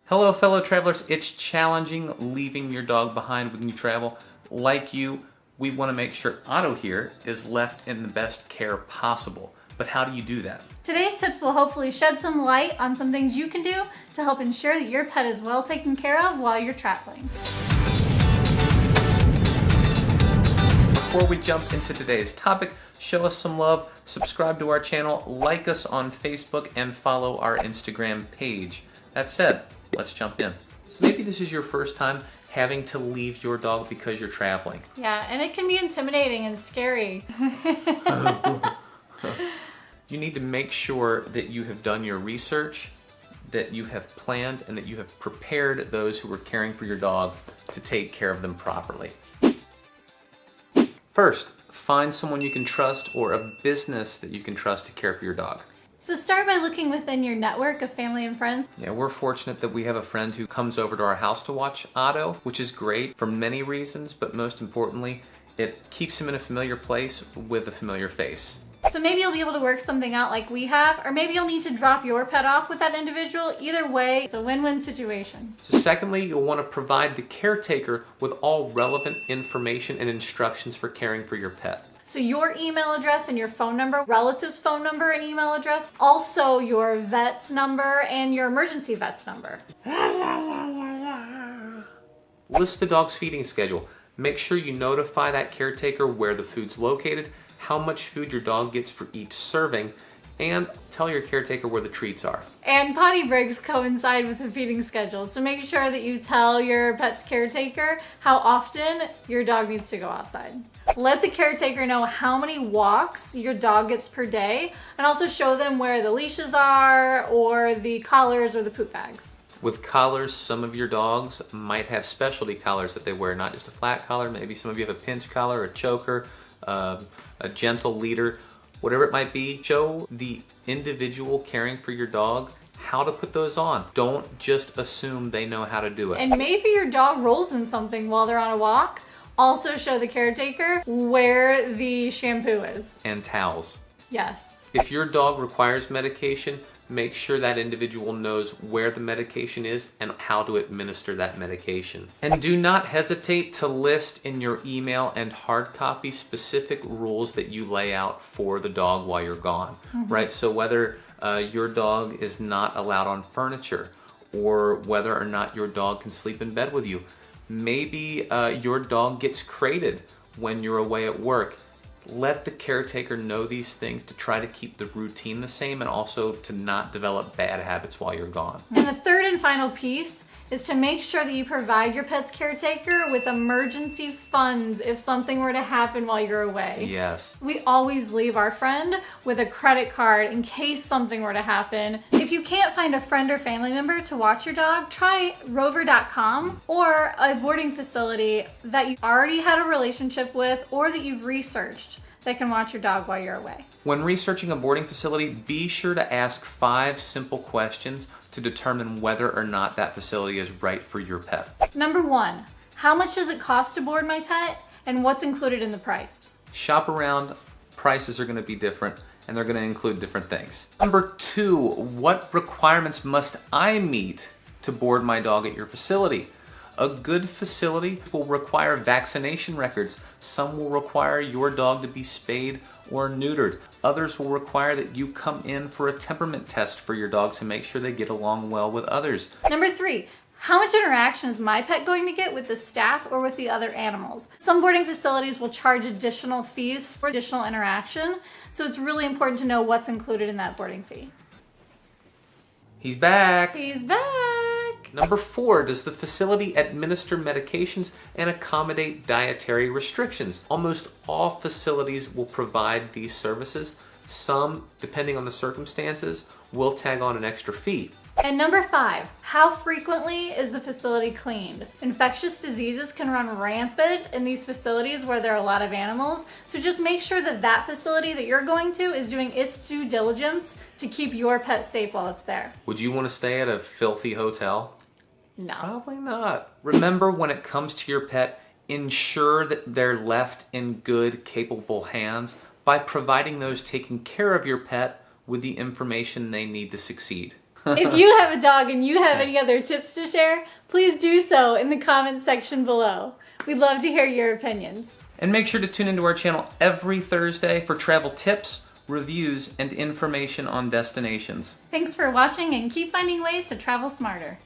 Hello fellow travelers, it's challenging leaving your dog behind when you travel. Like you, we want to make sure Otto here is left in the best care possible. But how do you do that? Today's tips will hopefully shed some light on some things you can do to help ensure that your pet is well taken care of while you're traveling. Before we jump into today's topic, show us some love, subscribe to our channel, like us on Facebook, and follow our Instagram page. That said, let's jump in. So maybe this is your first time having to leave your dog because you're traveling. Yeah, and it can be intimidating and scary. You need to make sure that you have done your research, that you have planned, and that you have prepared those who are caring for your dog to take care of them properly. First, find someone you can trust or a business that you can trust to care for your dog. So start by looking within your network of family and friends. Yeah, we're fortunate that we have a friend who comes over to our house to watch Otto, which is great for many reasons, but most importantly, it keeps him in a familiar place with a familiar face. So maybe you'll be able to work something out like we have, or maybe you'll need to drop your pet off with that individual. Either way, it's a win-win situation. So secondly, you'll want to provide the caretaker with all relevant information and instructions for caring for your pet. So your email address and your phone number, relative's phone number and email address, also your vet's number and your emergency vet's number. List the dog's feeding schedule. Make sure you notify that caretaker where the food's located, how much food your dog gets for each serving, and tell your caretaker where the treats are. And potty breaks coincide with the feeding schedule, so make sure that you tell your pet's caretaker how often your dog needs to go outside. Let the caretaker know how many walks your dog gets per day, and also show them where the leashes are, or the collars, or the poop bags. With collars, some of your dogs might have specialty collars that they wear, not just a flat collar. Maybe some of you have a pinch collar, a choker, a gentle leader, whatever it might be. Show the individual caring for your dog how to put those on. Don't just assume they know how to do it. And maybe your dog rolls in something while they're on a walk. Also show the caretaker where the shampoo is. And towels. Yes. If your dog requires medication, make sure that individual knows where the medication is and how to administer that medication. And do not hesitate to list in your email and hard copy specific rules that you lay out for the dog while you're gone, right? So whether your dog is not allowed on furniture, or whether or not your dog can sleep in bed with you. Maybe your dog gets crated when you're away at work. Let the caretaker know these things to try to keep the routine the same and also to not develop bad habits while you're gone. And the third and final piece is to make sure that you provide your pet's caretaker with emergency funds if something were to happen while you're away. Yes. We always leave our friend with a credit card in case something were to happen. If you can't find a friend or family member to watch your dog, try rover.com or a boarding facility that you already had a relationship with or that you've researched that can watch your dog while you're away. When researching a boarding facility, be sure to ask 5 simple questions to determine whether or not that facility is right for your pet. Number 1, how much does it cost to board my pet and what's included in the price? Shop around, prices are going to be different and they're going to include different things. Number 2, what requirements must I meet to board my dog at your facility? A good facility will require vaccination records. Some will require your dog to be spayed or neutered. Others will require that you come in for a temperament test for your dog to make sure they get along well with others. Number 3, how much interaction is my pet going to get with the staff or with the other animals? Some boarding facilities will charge additional fees for additional interaction, so it's really important to know what's included in that boarding fee. He's back! He's back! Number 4, does the facility administer medications and accommodate dietary restrictions? Almost all facilities will provide these services. Some, depending on the circumstances, will tag on an extra fee. And number 5, how frequently is the facility cleaned? Infectious diseases can run rampant in these facilities where there are a lot of animals, so just make sure that that facility that you're going to is doing its due diligence to keep your pet safe while it's there. Would you want to stay at a filthy hotel? No. Probably not. Remember, when it comes to your pet, ensure that they're left in good, capable hands by providing those taking care of your pet with the information they need to succeed. If you have a dog and you have any other tips to share, please do so in the comments section below. We'd love to hear your opinions. And make sure to tune into our channel every Thursday for travel tips, reviews, and information on destinations. Thanks for watching and keep finding ways to travel smarter.